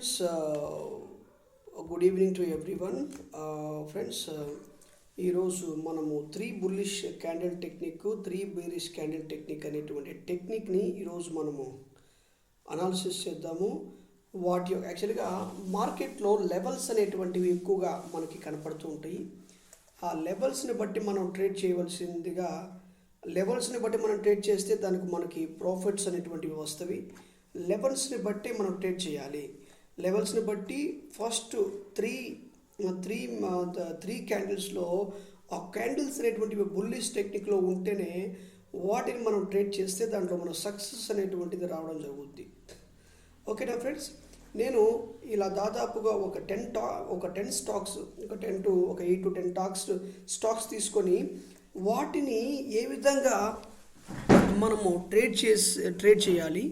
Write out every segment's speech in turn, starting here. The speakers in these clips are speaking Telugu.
Friends, good evening to everyone. Friends, ఈరోజు మనము 3 bullish candle technique 3 bearish candle technique అనేటువంటి టెక్నిక్ని ఈరోజు మనము అనాలిసిస్ చేద్దాము. వాటి యాక్చువల్గా మార్కెట్లో లెవెల్స్ అనేటువంటివి ఎక్కువగా మనకి కనపడుతూ ఉంటాయి. ఆ లెవెల్స్ని బట్టి మనం ట్రేడ్ చేయవలసిందిగా, లెవెల్స్ని బట్టి మనం ట్రేడ్ చేస్తే దానికి మనకి ప్రాఫిట్స్ అనేటువంటివి వస్తాయి. లెవెల్స్ని బట్టి మనం ట్రేడ్ చేయాలి. లెవెల్స్ని బట్టి ఫస్ట్ త్రీ క్యాండిల్స్లో ఆ క్యాండిల్స్ అనేటువంటివి బుల్లిష్ టెక్నిక్లో ఉంటేనే వాటిని మనం ట్రేడ్ చేస్తే దాంట్లో మన సక్సెస్ అనేటువంటిది రావడం జరుగుద్ది. ఓకేనా ఫ్రెండ్స్, నేను ఇలా దాదాపుగా ఒక 10 స్టాక్స్, ఒక 8 to 10 స్టాక్స్ తీసుకొని వాటిని ఏ విధంగా మనము ట్రేడ్ చేయాలి,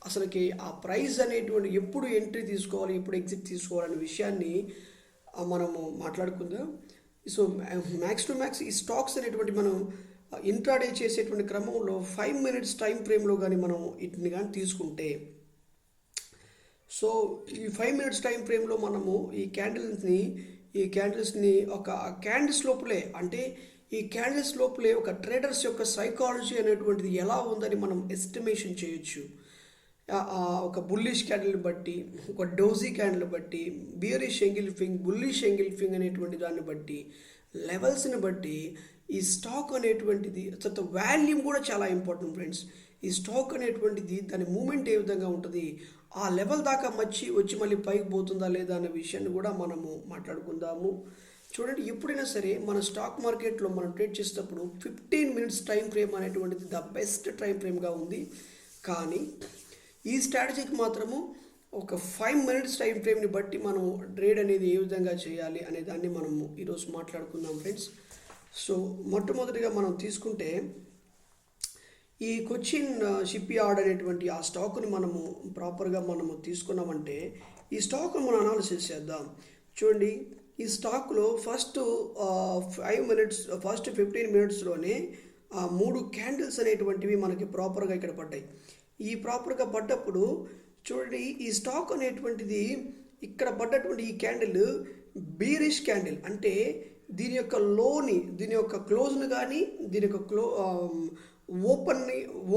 అసలుకి ఆ ప్రైస్ అనేటువంటి ఎప్పుడు ఎంట్రీ తీసుకోవాలి, ఎప్పుడు ఎగ్జిట్ తీసుకోవాలనే విషయాన్ని మనము మాట్లాడుకుందాం. సో మ్యాక్స్ టు మ్యాక్స్ ఈ స్టాక్స్ అనేటువంటి మనం ఇంట్రాడే చేసేటువంటి క్రమంలో 5 minutes టైం ఫ్రేమ్లో కానీ మనం వీటిని కానీ తీసుకుంటే, సో ఈ 5 minutes టైం ఫ్రేమ్లో మనము ఈ క్యాండిల్స్ని ఒక క్యాండిల్స్ లోపలే, అంటే ఈ క్యాండిల్స్ లోపలే ఒక ట్రేడర్స్ యొక్క సైకాలజీ అనేటువంటిది ఎలా ఉందని మనం ఎస్టిమేషన్ చేయొచ్చు. ఒక బుల్లిష్ క్యాండిల్ బట్టి, ఒక డోజీ క్యాండిల్ బట్టి, బియరిష్ ఎంగిల్ఫింగ్, బుల్లిష్ ఎంగిల్ఫింగ్ అనేటువంటి దాన్ని బట్టి, లెవెల్స్ని బట్టి ఈ స్టాక్ అనేటువంటిది తర్వాత వాల్యూమ్ కూడా చాలా ఇంపార్టెంట్ ఫ్రెండ్స్. ఈ స్టాక్ అనేటువంటిది దాని మూమెంట్ ఏ విధంగా ఉంటుంది, ఆ లెవెల్ దాకా వచ్చి మళ్ళీ పైకి పోతుందా లేదా అనే విషయాన్ని కూడా మనము మాట్లాడుకుందాము. చూడండి, ఎప్పుడైనా సరే మన స్టాక్ మార్కెట్లో మనం ట్రేడ్ చేసేటప్పుడు 15 minutes టైం ఫ్రేమ్ అనేటువంటిది ద బెస్ట్ టైం ఫ్రేమ్గా ఉంది. కానీ ఈ స్ట్రాటజీకి మాత్రము ఒక 5 minutes టైం ఫ్రేమ్ని బట్టి మనం ట్రేడ్ అనేది ఏ విధంగా చేయాలి అనే దాన్ని మనము ఈరోజు మాట్లాడుకుందాం ఫ్రెండ్స్. సో మొట్టమొదటిగా మనం తీసుకుంటే ఈ కొచ్చిన్ షిప్ యార్డ్ అనేటువంటి ఆ స్టాక్ని మనము ప్రాపర్గా మనము తీసుకున్నామంటే ఈ స్టాక్ను మనం అనాలిసిస్ చేద్దాం. చూడండి, ఈ స్టాక్లో ఫస్ట్ 15 minutesలోనే 3 క్యాండిల్స్ అనేటువంటివి మనకి ప్రాపర్గా ఇక్కడ పడ్డాయి. ఈ ప్రాపర్గా పడ్డప్పుడు చూడండి, ఈ స్టాక్ అనేటువంటిది ఇక్కడ పడ్డటువంటి ఈ క్యాండిల్ బీరిష్ క్యాండిల్, అంటే దీని యొక్క క్లోజ్ని కానీ దీని యొక్క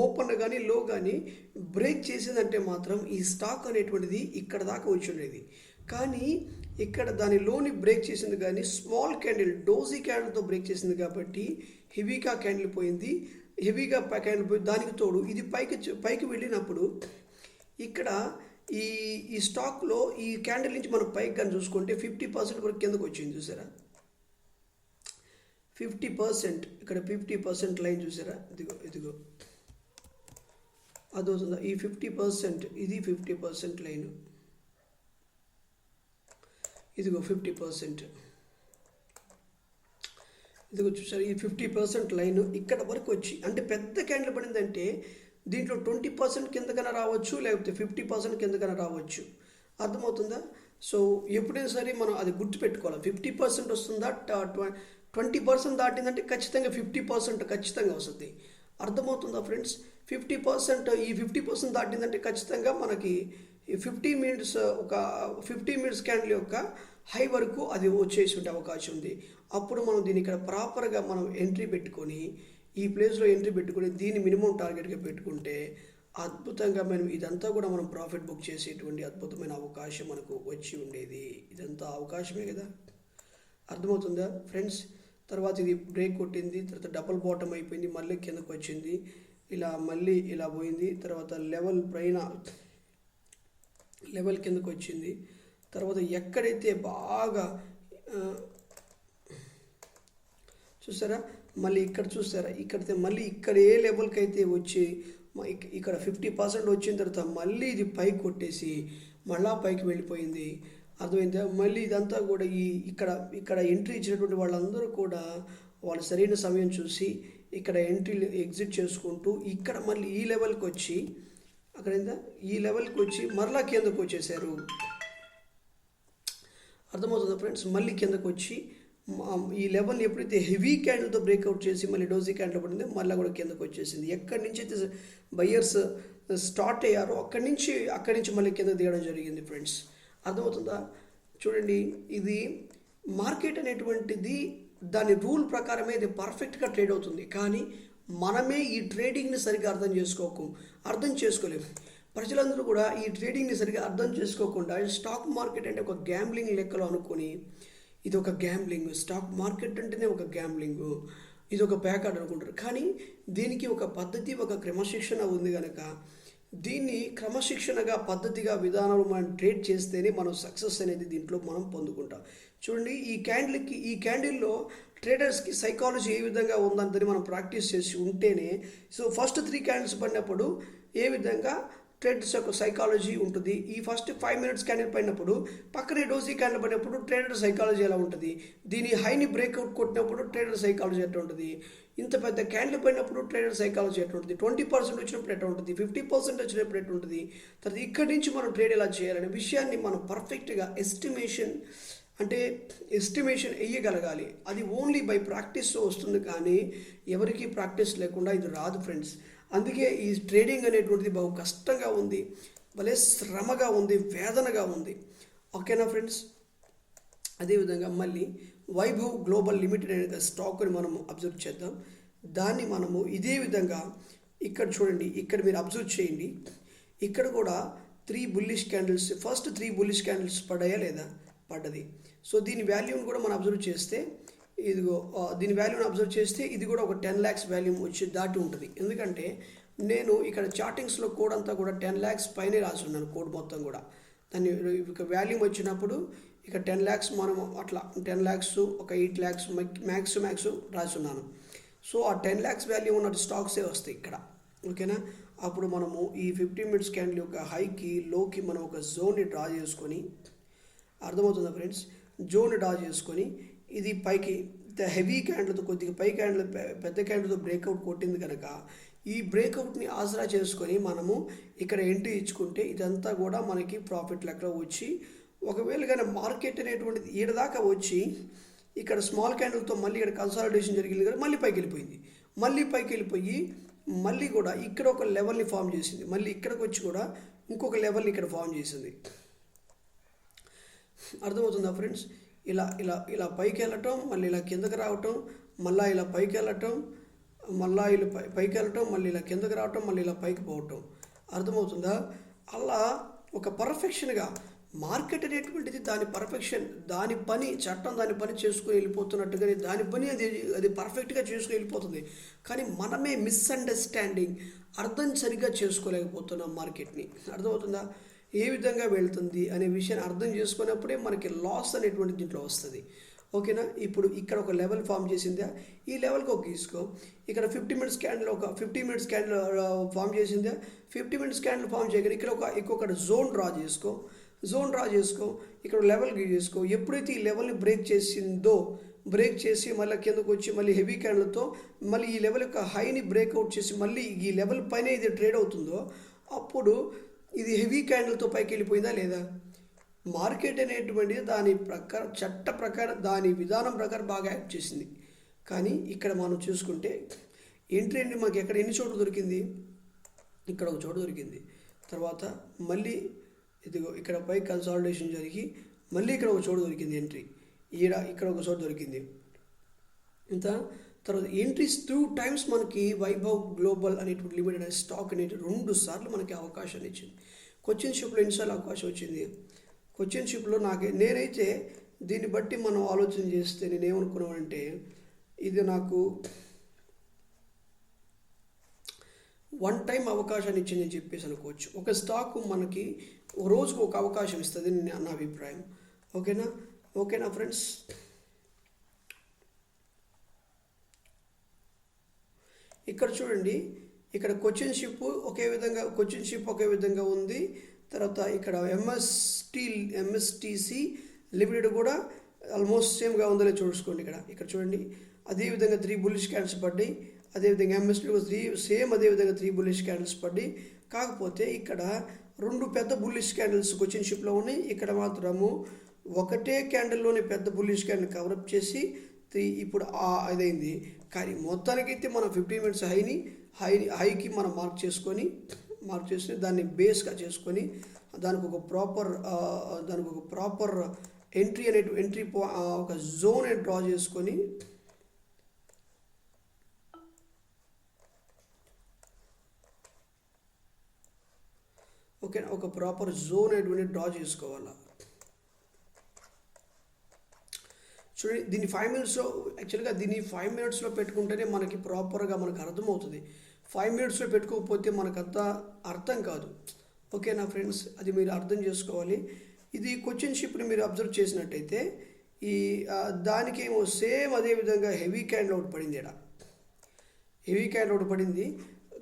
ఓపెన్ కానీ లో కానీ బ్రేక్ చేసిందంటే మాత్రం ఈ స్టాక్ అనేటువంటిది ఇక్కడ దాకా వచ్చి ఉండేది. కానీ ఇక్కడ దాని లోని బ్రేక్ చేసింది, కానీ స్మాల్ క్యాండిల్ డోజీ క్యాండిల్తో బ్రేక్ చేసింది కాబట్టి హెవీగా క్యాండిల్ పోయింది. దానికి తోడు ఇది పైకి వెళ్ళినప్పుడు ఇక్కడ ఈ స్టాక్లో ఈ క్యాండిల్ నుంచి మనం పైకి కానీ చూసుకుంటే 50% వరకు కిందకు వచ్చింది. చూసారా, 50%, ఇక్కడ 50% లైన్ చూసారా, ఇదిగో అది అవుతుందా, ఈ 50%, ఇది 50% లైన్, ఇదిగో 50%, ఇదిగో చూసారు, ఈ 50% లైన్ ఇక్కడ వరకు వచ్చి, అంటే పెద్ద క్యాండిల్ పడిందంటే దీంట్లో 20% కిందకైనా రావచ్చు, లేకపోతే 50% కిందకైనా రావచ్చు. అర్థమవుతుందా? సో ఎప్పుడైనా సరే మనం అది గుర్తుపెట్టుకోవాలి. 50% వస్తుందా, 20% దాటిందంటే ఖచ్చితంగా 50% ఖచ్చితంగా వస్తుంది. అర్థమవుతుందా ఫ్రెండ్స్? 50% దాటిందంటే ఖచ్చితంగా మనకి 15 minutes ఒక 15 minutes క్యాండిల్ యొక్క హై వరకు అది వచ్చేసి ఉండే అవకాశం ఉంది. అప్పుడు మనం దీన్ని ఇక్కడ ప్రాపర్గా మనం ఎంట్రీ పెట్టుకొని, ఈ ప్లేస్లో ఎంట్రీ పెట్టుకొని దీన్ని మినిమం టార్గెట్గా పెట్టుకుంటే అద్భుతంగా ఇదంతా కూడా మనం ప్రాఫిట్ బుక్ చేసేటువంటి అద్భుతమైన అవకాశం మనకు వచ్చి ఉండేది. ఇదంతా అవకాశమే కదా. అర్థమవుతుందా ఫ్రెండ్స్? తర్వాత ఇది బ్రేక్ కొట్టింది, తర్వాత డబుల్ బాటమ్ అయిపోయింది, మళ్ళీ కిందకు వచ్చింది, మళ్ళీ ఇలా పోయింది, తర్వాత లెవెల్ కిందకు వచ్చింది. తర్వాత ఎక్కడైతే బాగా చూసారా, మళ్ళీ ఇక్కడ చూసారా, ఇక్కడైతే మళ్ళీ ఇక్కడ ఏ లెవెల్కి అయితే వచ్చి ఇక్కడ 50% వచ్చిన తర్వాత మళ్ళీ ఇది పైకి కొట్టేసి మళ్ళా పైకి వెళ్ళిపోయింది. అర్థమైందా? మళ్ళీ ఇదంతా కూడా ఇక్కడ ఎంట్రీ ఇచ్చినటువంటి వాళ్ళందరూ కూడా వాళ్ళు సరైన సమయం చూసి ఇక్కడ ఎగ్జిట్ చేసుకుంటూ ఇక్కడ మళ్ళీ ఈ లెవెల్కి వచ్చి మరలా కిందకు వచ్చేసారు. అర్థమవుతుందా ఫ్రెండ్స్? మళ్ళీ కిందకు వచ్చి ఈ లెవెల్ని ఎప్పుడైతే హెవీ క్యాండిల్తో బ్రేక్అవుట్ చేసి మళ్ళీ డోజీ క్యాండిల్ పడిందో మళ్ళీ కూడా కిందకు వచ్చేసింది. ఎక్కడి నుంచి అయితే బయ్యర్స్ స్టార్ట్ అయ్యారో అక్కడి నుంచి మళ్ళీ కింద దిగడం జరిగింది ఫ్రెండ్స్. అర్థమవుతుందా? చూడండి, ఇది మార్కెట్ అనేటువంటిది దాని రూల్ ప్రకారమే ఇది పర్ఫెక్ట్గా ట్రేడ్ అవుతుంది. కానీ మనమే ఈ ట్రేడింగ్ని సరిగ్గా అర్థం చేసుకోలేము. ప్రజలందరూ కూడా ఈ ట్రేడింగ్ని సరిగ్గా అర్థం చేసుకోకుండా స్టాక్ మార్కెట్ అంటే ఒక గ్యాంబ్లింగ్ లెక్కలో అనుకొని ఇది ఒక గ్యాంబ్లింగ్, స్టాక్ మార్కెట్ అంటేనే ఒక గ్యాంబ్లింగ్, ఇది ఒక ప్యాకార్డ్ అనుకుంటారు. కానీ దీనికి ఒక పద్ధతి, ఒక క్రమశిక్షణ ఉంది కనుక దీన్ని క్రమశిక్షణగా, పద్ధతిగా, విధానంలో మనం ట్రేడ్ చేస్తేనే మనం సక్సెస్ అనేది దీంట్లో మనం పొందుకుంటాం. చూడండి, ఈ క్యాండిల్లో ట్రేడర్స్కి సైకాలజీ ఏ విధంగా ఉందని మనం ప్రాక్టీస్ చేసి ఉంటేనే, సో ఫస్ట్ 3 క్యాండిల్స్ పడినప్పుడు ఏ విధంగా ట్రేడర్స్ యొక్క సైకాలజీ ఉంటుంది, ఈ ఫస్ట్ 5 మినిట్స్ క్యాండిల్ పడినప్పుడు పక్కనే డోజీ క్యాండిల్ పడినప్పుడు ట్రేడర్ సైకాలజీ ఎలా ఉంటుంది, దీని హైని బ్రేక్అవుట్ కొట్టినప్పుడు ట్రేడర్ సైకాలజీ ఎట్లా ఉంటుంది, ఇంత పెద్ద క్యాండిల్ పడినప్పుడు ట్రేడర్ సైకాలజీ ఎట్లా ఉంటుంది, 20% వచ్చినప్పుడు ఎట్లా ఉంటుంది, 50% వచ్చినప్పుడు ఎట్లా ఉంటుంది, తర్వాత ఇక్కడి నుంచి మనం ట్రేడ్ ఎలా చేయాలనే విషయాన్ని మనం పర్ఫెక్ట్గా ఎస్టిమేషన్ వేయగలగాలి. అది ఓన్లీ బై ప్రాక్టీస్తో వస్తుంది, కానీ ఎవరికి ప్రాక్టీస్ లేకుండా ఇది రాదు ఫ్రెండ్స్. అందుకే ఈ ట్రేడింగ్ అనేటువంటిది బహు కష్టంగా ఉంది, భలే శ్రమగా ఉంది, వేదనగా ఉంది. ఓకేనా ఫ్రెండ్స్? అదేవిధంగా మళ్ళీ వైభవ్ గ్లోబల్ లిమిటెడ్ అనే స్టాక్ని మనము అబ్జర్వ్ చేద్దాం. దాన్ని మనము ఇదే విధంగా ఇక్కడ చూడండి, ఇక్కడ మీరు అబ్జర్వ్ చేయండి, ఇక్కడ కూడా 3 bullish candles, first 3 bullish candles పడ్డాయా లేదా? పడ్డది. సో దీని వాల్యూని కూడా మనం అబ్జర్వ్ చేస్తే, దీని వాల్యూని అబ్జర్వ్ చేస్తే ఇది కూడా ఒక 10 lakhs వాల్యూమ్ వచ్చి దాటి ఉంటుంది. ఎందుకంటే నేను ఇక్కడ చార్టింగ్స్లో కోడ్ అంతా కూడా 10 lakhs పైనే రాసి ఉన్నాను, కోడ్ మొత్తం కూడా. దాన్ని ఇక వాల్యూమ్ వచ్చినప్పుడు ఇక 10 lakhs మనము అట్లా 10 lakhs, ఒక 8 lakhs మ్యాక్స్ రాసి ఉన్నాను. సో ఆ 10 lakhs వాల్యూ ఉన్న స్టాక్సే వస్తాయి ఇక్కడ. ఓకేనా? అప్పుడు మనము ఈ 15 minutes క్యాండిల్ యొక్క హైకి లోకి మనం ఒక జోన్ని డ్రా చేసుకొని, అర్థమవుతుందా ఫ్రెండ్స్? జోన్ డ్రా చేసుకొని ఇది పైకి హెవీ క్యాండిల్తో, కొద్దిగా పై క్యాండిల్, పెద్ద క్యాండిల్తో బ్రేక్అవుట్ కొట్టింది కనుక ఈ బ్రేక్అవుట్ని ఆసరా చేసుకొని మనము ఇక్కడ ఎంట్రీ ఇచ్చుకుంటే ఇదంతా కూడా మనకి ప్రాఫిట్ లెక్కలో వచ్చి, ఒకవేళ కానీ మార్కెట్ అనేటువంటిది ఈడదాకా వచ్చి ఇక్కడ స్మాల్ క్యాండిల్తో మళ్ళీ ఇక్కడ కన్సాలిడేషన్ జరిగింది కదా, మళ్ళీ పైకి వెళ్ళిపోయి మళ్ళీ కూడా ఇక్కడ ఒక లెవెల్ని ఫామ్ చేసింది, మళ్ళీ ఇక్కడికి వచ్చి కూడా ఇంకొక లెవెల్ని ఇక్కడ ఫామ్ చేసింది. అర్థమవుతుందా ఫ్రెండ్స్? ఇలా పైకి వెళ్ళటం, మళ్ళీ ఇలా కిందకి రావటం, మళ్ళీ ఇలా పైకి వెళ్ళటం, మళ్ళీ ఇలా కిందకి రావటం, మళ్ళీ ఇలా పైకి పోవటం. అర్థమవుతుందా? అలా ఒక పర్ఫెక్షన్గా మార్కెట్ అనేటువంటిది దాని పర్ఫెక్షన్, దాని పని, చట్టం దాని పని చేసుకుని వెళ్ళిపోతున్నట్టుగానే దాని పని అది పర్ఫెక్ట్గా చేసుకుని వెళ్ళిపోతుంది. కానీ మనమే మిస్అండర్స్టాండింగ్, అర్థం సరిగ్గా చేసుకోలేకపోతున్నాం మార్కెట్ని. అర్థమవుతుందా? ఏ విధంగా వెళ్తుంది అనే విషయాన్ని అర్థం చేసుకున్నప్పుడే మనకి లాస్ అనేటువంటి దీంట్లో వస్తుంది. ఓకేనా? ఇప్పుడు ఇక్కడ ఒక లెవెల్ ఫామ్ చేసిందా, ఈ లెవెల్కి ఒక తీసుకో. ఇక్కడ 15 minutes క్యాండిల్, ఒక 15 minutes క్యాండిల్ ఫామ్ చేసిందా, 50 minutes క్యాండిల్ ఫామ్ చేయగానే ఇక్కడ ఇంకొక జోన్ డ్రా చేసుకో, ఇక్కడ లెవెల్ చేసుకో. ఎప్పుడైతే ఈ లెవెల్ని బ్రేక్ చేసి మళ్ళీ కిందకు వచ్చి మళ్ళీ హెవీ క్యాండిల్తో మళ్ళీ ఈ లెవెల్ యొక్క హైని బ్రేక్అవుట్ చేసి మళ్ళీ ఈ లెవెల్ పైన ఇది ట్రేడ్ అవుతుందో, అప్పుడు ఇది హెవీ క్యాండిల్తో పైకి వెళ్ళిపోయిందా లేదా? మార్కెట్ అనేటువంటిది దాని ప్రకారం, చట్ట ప్రకారం, దాని విధానం ప్రకారం బాగా యాక్ట్ చేసింది. కానీ ఇక్కడ మనం చూసుకుంటే ఎంట్రీ మాకు ఎక్కడ ఎన్ని చోట్ల దొరికింది, ఇక్కడ ఒక చోట దొరికింది. తర్వాత మళ్ళీ ఇదిగో ఇక్కడ పై కన్సాలిడేషన్ జరిగి మళ్ళీ ఇక్కడ ఒక చోట దొరికింది ఎంట్రీ, ఇక్కడ ఒక చోట దొరికింది. ఇంత తర్వాత ఎంట్రీస్ 2 times మనకి వైభవ్ గ్లోబల్ అనేటువంటి లిమిటెడ్ అనే స్టాక్ అనేది 2 సార్లు మనకి అవకాశాన్ని ఇచ్చింది. క్వశ్చన్ షిప్లో ఎన్నిసార్లు అవకాశం వచ్చింది? క్వశ్చన్ షిప్లో నేనైతే దీన్ని బట్టి మనం ఆలోచన చేస్తే నేనేమనుకున్నానంటే, ఇది నాకు 1 time అవకాశాన్ని ఇచ్చిందని చెప్పేసి అనుకోవచ్చు. ఒక స్టాక్ మనకి రోజుకు ఒక అవకాశం ఇస్తుంది నా అభిప్రాయం. ఓకేనా ఫ్రెండ్స్? ఇక్కడ చూడండి, ఇక్కడ క్వశ్చన్ షిప్ ఒకే విధంగా ఉంది. తర్వాత ఇక్కడ ఎంఎస్టీసీ లిమిటెడ్ కూడా ఆల్మోస్ట్ సేమ్గా ఉందో చూసుకోండి. ఇక్కడ చూడండి, అదేవిధంగా 3 బుల్లిష్ క్యాండిల్స్ పడ్డాయి. అదేవిధంగా ఎంఎస్టీ అదేవిధంగా 3 బుల్లిష్ క్యాండిల్స్ పడ్డాయి. కాకపోతే ఇక్కడ 2 పెద్ద బుల్లిష్ క్యాండిల్స్ క్వశ్చన్ షిప్లో ఉన్నాయి. ఇక్కడ మాత్రము ఒకటే క్యాండిల్లోనే పెద్ద బుల్లిష్ క్యాండిల్ కవరప్ చేసి ఇప్పుడు అదైంది. కానీ మొత్తానికైతే మనం 15 minutes హైకి మనం మార్క్ చేసుకొని దాన్ని బేస్గా చేసుకొని దానికి ఒక ప్రాపర్ ఎంట్రీ ఒక జోన్ డ్రా చేసుకొని ఓకే, ఒక ప్రాపర్ జోన్ అనేటువంటి డ్రా చేసుకోవాలా. చూడండి, దీన్ని 5 మినిట్స్లో యాక్చువల్గా దీన్ని 5 మినిట్స్లో పెట్టుకుంటేనే మనకి ప్రాపర్గా మనకు అర్థమవుతుంది. 5 మినిట్స్లో పెట్టుకోకపోతే మనకంతా అర్థం కాదు. ఓకేనా ఫ్రెండ్స్, అది మీరు అర్థం చేసుకోవాలి. ఇది క్వశ్చన్ షిప్ని మీరు అబ్జర్వ్ చేసినట్టయితే ఈ దానికేమో సేమ్ అదే విధంగా హెవీ క్యాండిల్ ఒకటి పడింది. ఇక్కడ హెవీ క్యాండిల్ ఒకటి పడింది,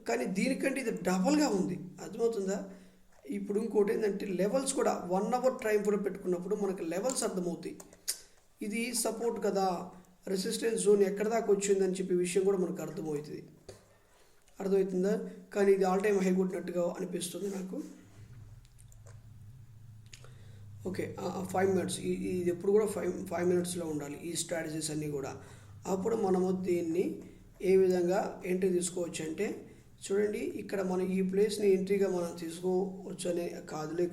కానీ దీనికంటే ఇది డబల్గా ఉంది. అర్థమవుతుందా? ఇప్పుడు ఇంకోటి ఏంటంటే లెవెల్స్ కూడా 1 అవర్ టైం కూడా పెట్టుకున్నప్పుడు మనకు లెవెల్స్ అర్థమవుతాయి. ఇది సపోర్ట్ కదా, రెసిస్టెన్స్ జోన్ ఎక్కడ దాకా వచ్చిందని చెప్పే విషయం కూడా మనకు అర్థమవుతుందా? కానీ ఇది ఆల్ టైమ్ హై కొట్టినట్టుగా అనిపిస్తుంది నాకు. ఓకే, 5 మినిట్స్, ఇది ఎప్పుడు కూడా 5 మినిట్స్లో ఉండాలి ఈ స్ట్రాటజీస్ అన్నీ కూడా. అప్పుడు మనము దీన్ని ఏ విధంగా ఎంట్రీ తీసుకోవచ్చు అంటే, చూడండి ఇక్కడ మనం ఈ ప్లేస్ని ఎంట్రీగా మనం తీసుకోవచ్చు అనే కాదులే,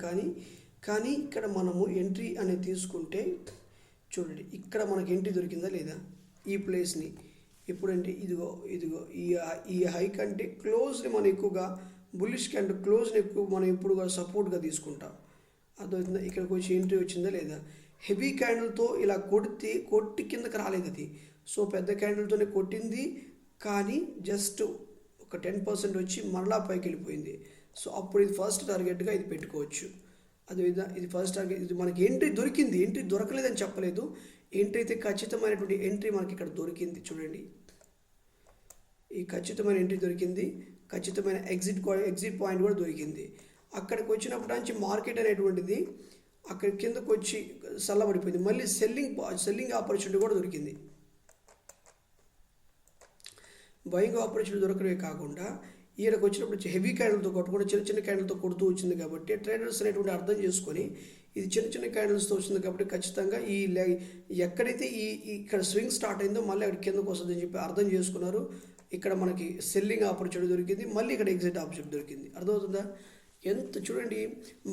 కానీ ఇక్కడ మనము ఎంట్రీ అనేది తీసుకుంటే చూడండి, ఇక్కడ మనకి ఎంట్రీ దొరికిందా లేదా ఈ ప్లేస్ని. ఎప్పుడంటే ఇదిగో ఈ హై కంటే క్లోజ్ని మనం ఎక్కువగా బుల్లిష్ కంటే క్లోజ్ని ఎక్కువ మనం ఎప్పుడుగా సపోర్ట్గా తీసుకుంటాం. అర్థమవుతుందా? ఇక్కడికి వచ్చి ఎంట్రీ వచ్చిందా లేదా. హెవీ క్యాండిల్తో ఇలా కొట్టి కిందకి రాలేదు అది. సో పెద్ద క్యాండిల్తోనే కొట్టింది, కానీ జస్ట్ ఒక 10% వచ్చి మరలా పైకి వెళ్ళిపోయింది. సో అప్పుడు ఇది ఫస్ట్ టార్గెట్గా ఇది పెట్టుకోవచ్చు. అదేవిధంగా ఇది ఫస్ట్ టార్గెట్, ఇది మనకి ఎంట్రీ దొరికింది, ఎంట్రీ దొరకలేదని చెప్పలేదు. ఎంట్రీ అయితే ఖచ్చితమైనటువంటి ఎంట్రీ మనకి ఇక్కడ దొరికింది. చూడండి, ఈ ఖచ్చితమైన ఎంట్రీ దొరికింది, ఖచ్చితమైన ఎగ్జిట్ పాయింట్ కూడా దొరికింది. అక్కడికి వచ్చినప్పటి నుంచి మార్కెట్ అనేటువంటిది అక్కడ కిందకు వచ్చి చల్లబడిపోయింది. మళ్ళీ సెల్లింగ్ ఆపర్చునిటీ కూడా దొరికింది. బయింగ్ ఆపర్చునిటీ దొరకడమే కాకుండా ఈయనకు వచ్చినప్పుడు హెవీ క్యాండిల్తో కొట్టకుండా చిన్న క్యాండిల్తో కొడుతూ వచ్చింది. కాబట్టి ట్రేడర్స్ అనేటువంటి అర్థం చేసుకొని ఇది చిన్న క్యాండిల్స్తో వచ్చింది కాబట్టి ఖచ్చితంగా ఎక్కడైతే ఇక్కడ స్వింగ్ స్టార్ట్ అయిందో మళ్ళీ అక్కడ కిందకు వస్తుందని చెప్పి అర్థం చేసుకున్నారు. ఇక్కడ మనకి సెల్లింగ్ ఆపర్చునిటీ దొరికింది, మళ్ళీ ఇక్కడ ఎగ్జిట్ ఆపర్చునిటీ దొరికింది. అర్థమవుతుందా? ఎంత చూడండి,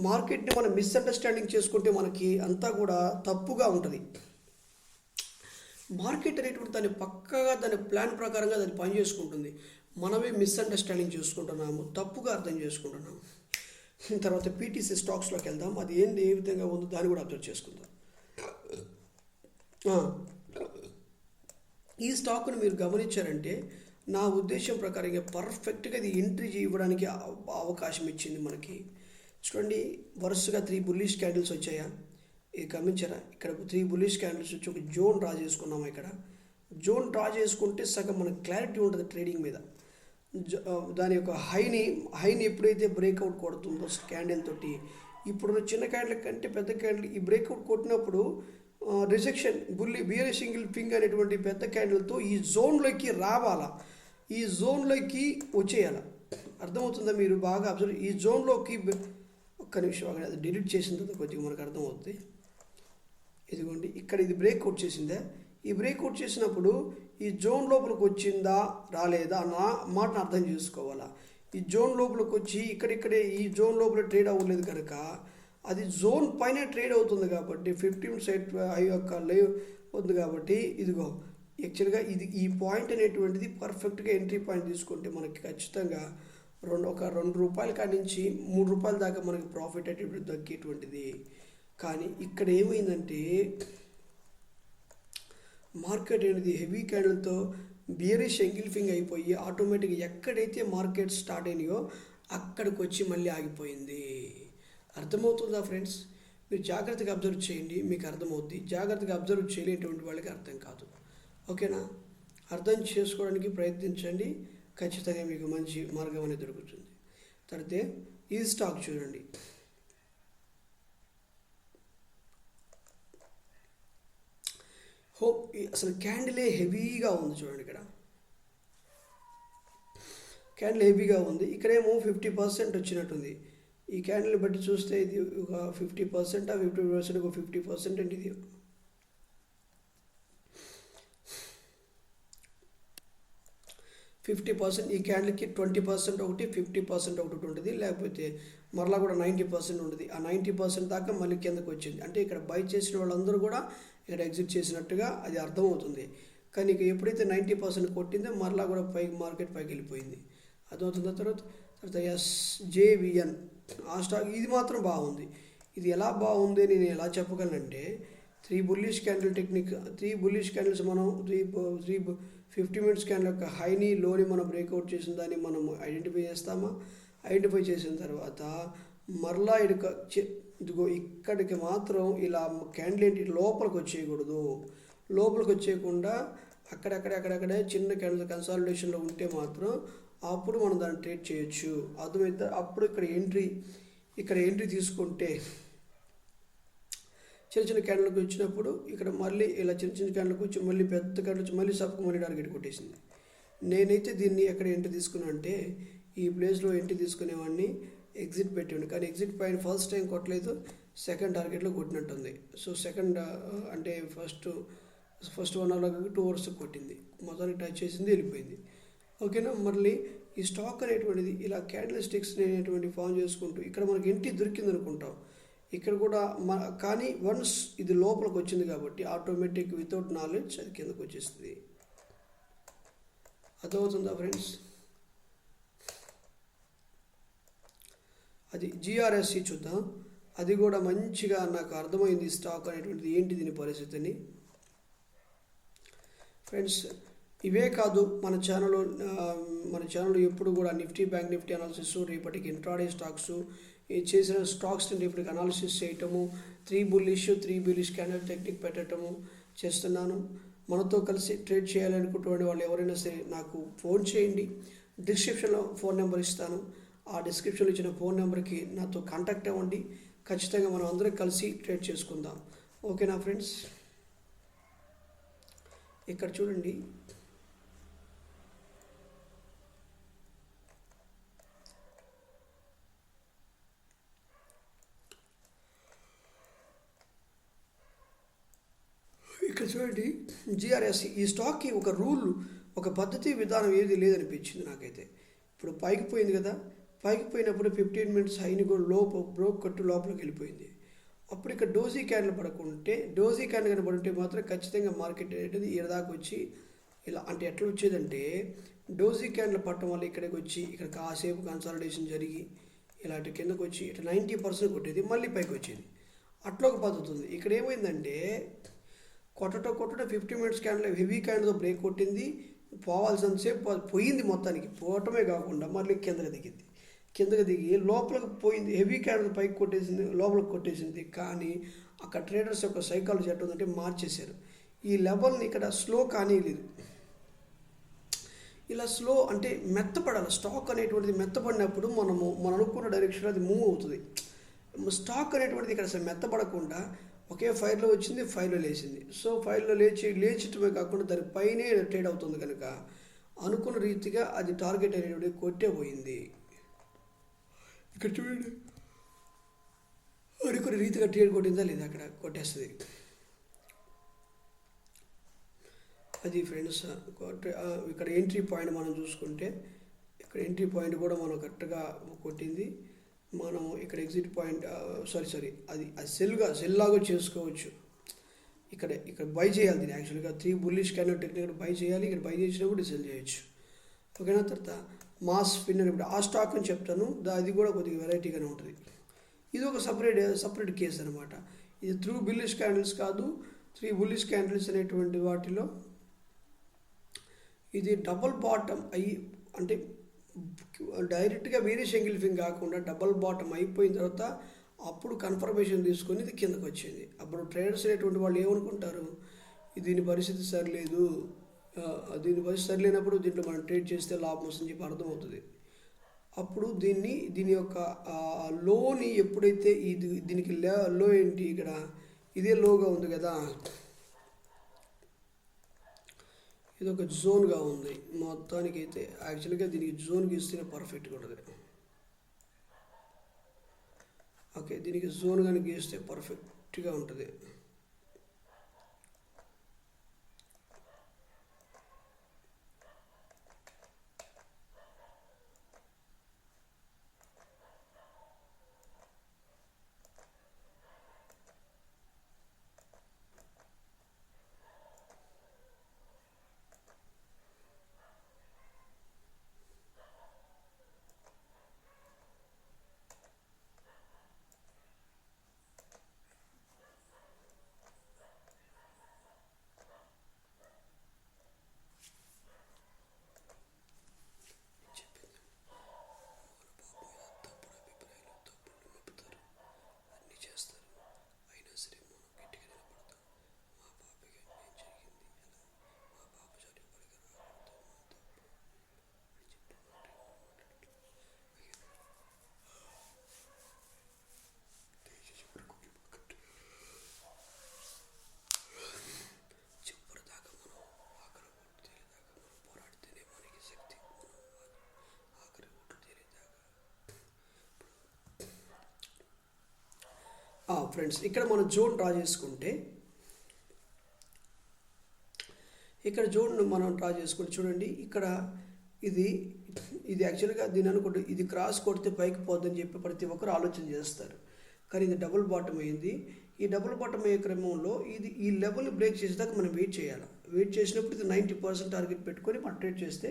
మార్కెట్ని మనం మిస్అండర్స్టాండింగ్ చేసుకుంటే మనకి అంతా కూడా తప్పుగా ఉంటుంది. మార్కెట్ అనేటువంటి దాన్ని పక్కగా దాని ప్లాన్ ప్రకారంగా దాన్ని పని చేసుకుంటుంది. మనమే మిస్అండర్స్టాండింగ్ చేసుకుంటున్నాము, తప్పుగా అర్థం చేసుకుంటున్నాము. తర్వాత పీటీసీ స్టాక్స్లోకి వెళ్దాం. అది ఏ విధంగా ఉందో దాన్ని కూడా అబ్జర్వ్ చేసుకుందాం. ఈ స్టాక్ను మీరు గమనించారంటే నా ఉద్దేశం ప్రకారంగా పర్ఫెక్ట్గా ఇది ఎంట్రీ ఇవ్వడానికి అవకాశం ఇచ్చింది మనకి. చూడండి, వరుసగా 3 బుల్లిష్ క్యాండిల్స్ వచ్చాయా? ఇది గమనించారా? ఇక్కడ 3 బుల్లిష్ క్యాండిల్స్ వచ్చి ఒక జోన్ డ్రా చేసుకున్నాము. ఇక్కడ జోన్ డ్రా చేసుకుంటే సగం మనకు క్లారిటీ ఉంటుంది ట్రేడింగ్ మీద. దాని యొక్క హైని ఎప్పుడైతే బ్రేక్అవుట్ కొడుతుందో క్యాండిల్ తోటి, ఇప్పుడున్న చిన్న క్యాండిల్ కంటే పెద్ద క్యాండిల్ ఈ బ్రేక్అవుట్ కొట్టినప్పుడు రిజెక్షన్ బియర్ సింగిల్ ఫింగర్ అనేటువంటి పెద్ద క్యాండిల్తో ఈ జోన్లోకి రావాలా, ఈ జోన్లోకి వచ్చేయాలా. అర్థమవుతుందా? మీరు బాగా అబ్జర్వ్, ఈ జోన్లోకి ఒక్క నిమిషం అక్కడ అది డిలీట్ చేసిన తర్వాత కొద్దిగా మనకు అర్థమవుతుంది. ఇదిగోండి, ఇక్కడ ఇది బ్రేక్అవుట్ చేసిందా? ఈ బ్రేక్అవుట్ చేసినప్పుడు ఈ జోన్ లోపలికి వచ్చిందా రాలేదా అన్న మాటను అర్థం చేసుకోవాలా. ఈ జోన్ లోపలికి వచ్చి ఇక్కడిక్కడే ఈ జోన్ లోపల ట్రేడ్ అవ్వలేదు కనుక అది జోన్ పైన ట్రేడ్ అవుతుంది. కాబట్టి 15 సైడ్ హై యొక్క లైవ్ ఉంది. కాబట్టి ఇదిగో యాక్చువల్గా ఈ పాయింట్ అనేటువంటిది పర్ఫెక్ట్గా ఎంట్రీ పాయింట్ తీసుకుంటే మనకి ఖచ్చితంగా ఒక 2 రూపాయల కాడి నుంచి 3 రూపాయల దాకా మనకి ప్రాఫిట్ అనేటువంటి దక్కేటువంటిది. కానీ ఇక్కడ ఏమైందంటే మార్కెట్ అనేది హెవీ క్యాండిల్తో బియరిష్ ఎంగిల్ఫింగ్ అయిపోయి ఆటోమేటిక్గా ఎక్కడైతే మార్కెట్ స్టార్ట్ అయినాయో అక్కడికి వచ్చి మళ్ళీ ఆగిపోయింది. అర్థమవుతుందా ఫ్రెండ్స్? మీరు జాగ్రత్తగా అబ్జర్వ్ చేయండి, మీకు అర్థమవుద్ది. జాగ్రత్తగా అబ్జర్వ్ చేయలేటువంటి వాళ్ళకి అర్థం కాదు. ఓకేనా? అర్థం చేసుకోవడానికి ప్రయత్నించండి, ఖచ్చితంగా మీకు మంచి మార్గం అనేది దొరుకుతుంది. తర్వాత ఈ స్టాక్ చూడండి, అసలు క్యాండిలే హెవీగా ఉంది. చూడండి, ఇక్కడ క్యాండిల్ హెవీగా ఉంది. ఇక్కడేమో 50% వచ్చినట్టుంది. ఈ క్యాండిల్ని బట్టి చూస్తే ఇది ఒక 50%, 50% ఒక 50% అంటే ఇది 50%. ఈ క్యాండిల్కి 20% ఒకటి 50% ఒకటి ఉంటుంది, లేకపోతే మరలా కూడా 90% ఉండదు. ఆ 90% దాకా మళ్ళీ కిందకు వచ్చింది. అంటే ఇక్కడ బై చేసిన వాళ్ళందరూ కూడా ఇక్కడ ఎగ్జిట్ చేసినట్టుగా అది అర్థమవుతుంది. కానీ ఇక ఎప్పుడైతే 90% కొట్టిందో మరలా కూడా మార్కెట్ పైకి వెళ్ళిపోయింది. అర్థమవుతుందా? తర్వాత ఎస్జేవిఎన్ ఆ స్టాక్ ఇది మాత్రం బాగుంది. ఇది ఎలా బాగుంది నేను ఎలా చెప్పగలనంటే, 3 bullish candle technique, 3 bullish candles మనం 50 మినిట్స్ క్యాండిల్ యొక్క హైని లోని మనం బ్రేక్అవుట్ చేసిన దాన్ని మనం ఐడెంటిఫై చేస్తామా? ఐడెంటిఫై చేసిన తర్వాత మరలా ఇదిగో ఇక్కడికి మాత్రం ఇలా క్యాండిల్ ఏంటి లోపలికి వచ్చేయకూడదు. లోపలికి వచ్చేయకుండా అక్కడక్కడే చిన్న క్యాండిల్ కన్సాలిడేషన్లో ఉంటే మాత్రం అప్పుడు మనం దాన్ని ట్రేడ్ చేయొచ్చు. అర్థమైతే అప్పుడు ఇక్కడ ఎంట్రీ తీసుకుంటే చిన్న క్యాండిల్కి వచ్చినప్పుడు ఇక్కడ మళ్ళీ ఇలా చిన్న క్యాండిల్కి వచ్చి మళ్ళీ పెద్ద క్యాండిల్ వచ్చి మళ్ళీ సబ్కు మళ్ళీ టార్గెట్ కొట్టేసింది. నేనైతే దీన్ని ఎక్కడ ఎంట్రీ తీసుకున్నా అంటే ఈ ప్లేస్లో ఎంట్రీ తీసుకునేవాడిని, ఎగ్జిట్ పెట్టాను. కానీ ఎగ్జిట్ పైన ఫస్ట్ టైం కొట్టలేదు, సెకండ్ టార్గెట్లో కొట్టినట్టుంది. సో సెకండ్ అంటే ఫస్ట్ 1 అవర్ 2 అవర్స్ కొట్టింది, మొత్తానికి టచ్ చేసింది, వెళ్ళిపోయింది. ఓకేనా? మళ్ళీ ఈ స్టాక్ అనేటువంటిది ఇలా క్యాండిల్ స్టిక్స్ అనేటువంటి ఫామ్ చేసుకుంటూ ఇక్కడ మనకి ఎంట్రీ దొరికింది అనుకుంటాం. ఇక్కడ కూడా కానీ వన్స్ ఇది లోపలికి వచ్చింది కాబట్టి ఆటోమేటిక్ వితౌట్ నాలెడ్జ్ అది కిందకు వచ్చేస్తుంది. అర్థమవుతుందా ఫ్రెండ్స్? అది జిఆర్ఎస్సి చూద్దాం. అది కూడా మంచిగా నాకు అర్థమైంది స్టాక్ అనేటువంటిది ఏంటి దీని పరిస్థితిని. ఫ్రెండ్స్ ఇవే కాదు మన ఛానల్లో ఎప్పుడు కూడా నిఫ్టీ, బ్యాంక్ నిఫ్టీ అనాలిసిస్, రేపటికి ఇంట్రాడే స్టాక్స్ చేసిన స్టాక్స్ని రేపటికి అనాలిసిస్ చేయటము, 3 బుల్లిష్ క్యాండిల్ టెక్నిక్ పెట్టడము చేస్తున్నాను. మనతో కలిసి ట్రేడ్ చేయాలనుకుంటున్న వాళ్ళు ఎవరైనా సరే నాకు ఫోన్ చేయండి. డిస్క్రిప్షన్లో ఫోన్ నెంబర్ ఇస్తాను. ఆ డిస్క్రిప్షన్లో ఇచ్చిన ఫోన్ నెంబర్కి నాతో కాంటాక్ట్ అవ్వండి. ఖచ్చితంగా మనం అందరం కలిసి ట్రేడ్ చేసుకుందాం. ఓకేనా ఫ్రెండ్స్? ఇక్కడ చూడండి, జిఆర్ఎస్సి ఈ స్టాక్కి ఒక రూల్, ఒక పద్ధతి విధానం ఏది లేదనిపించింది నాకైతే. ఇప్పుడు పైకి పోయింది కదా, పైకి పోయినప్పుడు 15 మినిట్స్ హైని కూడా బ్రోక్ కట్టు లోపలికి వెళ్ళిపోయింది. అప్పుడు ఇక్కడ డోజీ క్యాండిల్ కనబడుంటే మాత్రం ఖచ్చితంగా మార్కెట్ అనేది దాకా వచ్చి ఇలా అంటే ఎట్లా వచ్చేదంటే డోజీ క్యాండిల్ పట్టడం వల్ల ఇక్కడికి వచ్చి ఇక్కడ కాసేపు కన్సాలిడేషన్ జరిగి ఇలాంటి కిందకు వచ్చి ఇట్లా 90% కొట్టేది, మళ్ళీ పైకి వచ్చేది. అట్లా ఒక పద్ధతి ఉంది. ఇక్కడ ఏమైందంటే కొట్టడం 50 మినిట్స్ క్యాండిల్ హెవీ క్యాండిల్తో బ్రేక్ కొట్టింది, పోవాల్సినంతసేపు పోయింది, మొత్తానికి పోవటమే కాకుండా మళ్ళీ కిందకి దిగి లోపలికి పోయింది. హెవీ క్యాండిల్ పైకి కొట్టేసింది, లోపలికి కొట్టేసింది. కానీ అక్కడ ట్రేడర్స్ యొక్క సైకాలజీ ఎట్టుందంటే మార్చేశారు. ఈ లెవెల్ని ఇక్కడ స్లో కానీయలేదు. ఇలా స్లో అంటే మెత్తపడాలి. స్టాక్ అనేటువంటిది మెత్తపడినప్పుడు మనం అనుకున్న డైరెక్షన్ అది మూవ్ అవుతుంది. స్టాక్ అనేటువంటిది ఇక్కడ అసలు మెత్తపడకుండా ఒకే ఫైర్లో వచ్చింది, ఫైర్లో లేచింది. సో ఫైర్లో లేచటమే కాకుండా దాని పైనే ట్రేడ్ అవుతుంది కనుక అనుకున్న రీతిగా అది టార్గెట్ అనేటువంటి కొట్టే పోయింది. ఇక్కడ చూడండి, అనుకున్న రీతిగా ట్రేడ్ కొట్టిందా లేదా అక్కడ కొట్టేస్తుంది. అది ఫ్రెండ్స్ ఇక్కడ ఎంట్రీ పాయింట్ మనం చూసుకుంటే ఇక్కడ ఎంట్రీ పాయింట్ కూడా మనం కరెక్ట్గా కొట్టింది. మనం ఇక్కడ ఎగ్జిట్ పాయింట్ అది సెల్ లాగా చేసుకోవచ్చు. ఇక్కడ బై చేయాలి దీన్ని. యాక్చువల్గా 3 బుల్లిష్ క్యాండిల్ టెక్నిక్ బై చేయాలి. ఇక్కడ బై చేసినప్పుడు సెల్ చేయొచ్చు. ఓకేనా? తర్వాత మాస్ స్పిన్నర్ ఇప్పుడు ఆ స్టాక్ అని చెప్తాను, అది కూడా కొద్దిగా వెరైటీగానే ఉంటుంది. ఇది ఒక సపరేట్ కేసు అనమాట. ఇది 3 బుల్లిష్ క్యాండిల్స్ కాదు, 3 బుల్లిష్ క్యాండిల్స్ అనేటువంటి వాటిలో ఇది డబుల్ బాటమ్ అయ్యి అంటే డైరెక్ట్గా వేరే షెంగిల్ఫింగ్ కాకుండా డబుల్ బాటమ్ అయిపోయిన తర్వాత అప్పుడు కన్ఫర్మేషన్ తీసుకొని ఇది కిందకు వచ్చింది. అప్పుడు ట్రేడర్స్ అనేటువంటి వాళ్ళు ఏమనుకుంటారు, దీని పరిస్థితి సరిలేదు, దీని పరిస్థితి సరిలేనప్పుడు దీంట్లో మనం ట్రేడ్ చేస్తే లాభం వస్తుందని చెప్పి అర్థమవుతుంది. అప్పుడు దీని యొక్క లోని ఎప్పుడైతే దీనికి లో ఏంటి ఇక్కడ ఇదే లోగా ఉంది కదా, ఇది ఒక జోన్గా ఉంది మొత్తానికి. అయితే యాక్చువల్గా దీనికి జోన్ గీస్తేనే పర్ఫెక్ట్గా ఉంటుంది. ఓకే, దీనికి జోన్ కానీ గీస్తే పర్ఫెక్ట్గా ఉంటుంది. ఫ్రెండ్స్ ఇక్కడ మనం జోన్ డ్రా చేసుకుంటే, ఇక్కడ జోన్ మనం డ్రా చేసుకుంటే చూడండి, ఇక్కడ ఇది యాక్చువల్గా దీని అనుకుంటే ఇది క్రాస్ కొడితే పైకి పోద్దని చెప్పి ప్రతి ఒక్కరు ఆలోచన చేస్తారు. కానీ ఇది డబుల్ బాటమ్ అయింది. ఈ డబుల్ బాటమ్ అయ్యే క్రమంలో ఈ లెవెల్ బ్రేక్ చేసేదాకా మనం వెయిట్ చేయాలి. వెయిట్ చేసినప్పుడు ఇది 90% టార్గెట్ పెట్టుకొని మనం ట్రేడ్ చేస్తే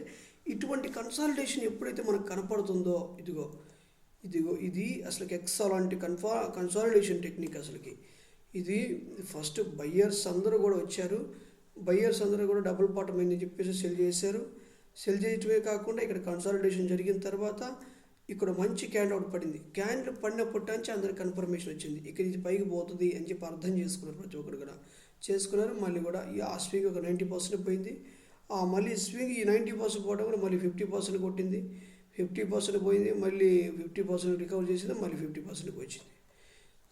ఇటువంటి కన్సాలిడేషన్ ఎప్పుడైతే మనకు కనపడుతుందో, ఇదిగో ఇది అసలుకి ఎక్సలెంట్ కన్సాలిడేషన్ టెక్నిక్. అసలుకి ఇది ఫస్ట్ బయ్యర్స్ అందరూ కూడా వచ్చారు. బయ్యర్స్ అందరూ కూడా డబుల్ బాటమ్ అయిందని చెప్పేసి సెల్ చేశారు. సెల్ చేయటమే కాకుండా ఇక్కడ కన్సాలిడేషన్ జరిగిన తర్వాత ఇక్కడ మంచి క్యాండిల్ అవుట్ పడింది. క్యాండిల్ పడినప్పటి నుంచి అందరికి కన్ఫర్మేషన్ వచ్చింది, ఇక్కడ ఇది పైకి పోతుంది అని చెప్పి అర్థం చేసుకున్నారు. ప్రతి ఒక్కరు కూడా చేసుకున్నారు. మళ్ళీ కూడా ఆ స్వింగ్ ఒక 90% పోయింది. మళ్ళీ స్వింగ్ ఈ 90% పోవడం కూడా మళ్ళీ 50% కొట్టింది. 50% పోయింది, మళ్ళీ 50% రికవర్ చేసింది, మళ్ళీ 50% వచ్చింది.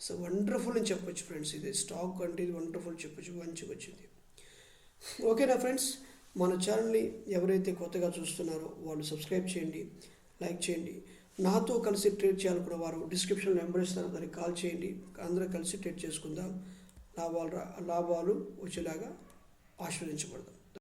సో వండర్ఫుల్ అని చెప్పొచ్చు ఫ్రెండ్స్. ఇది స్టాక్ అంటే ఇది వండర్ఫుల్ చెప్పొచ్చు, మంచిగా వచ్చింది. ఓకేనా ఫ్రెండ్స్, మన ఛానల్ని ఎవరైతే కొత్తగా చూస్తున్నారో వాళ్ళు సబ్స్క్రైబ్ చేయండి, లైక్ చేయండి. నాతో కలిసి ట్రేడ్ చేయాలనుకున్న వారు డిస్క్రిప్షన్లో నెంబర్ ఇస్తాను, దానికి కాల్ చేయండి. అందరం కలిసి ట్రేడ్ చేసుకుందాం, లాభాలు వచ్చేలాగా ఆశీర్వదించబడదాం.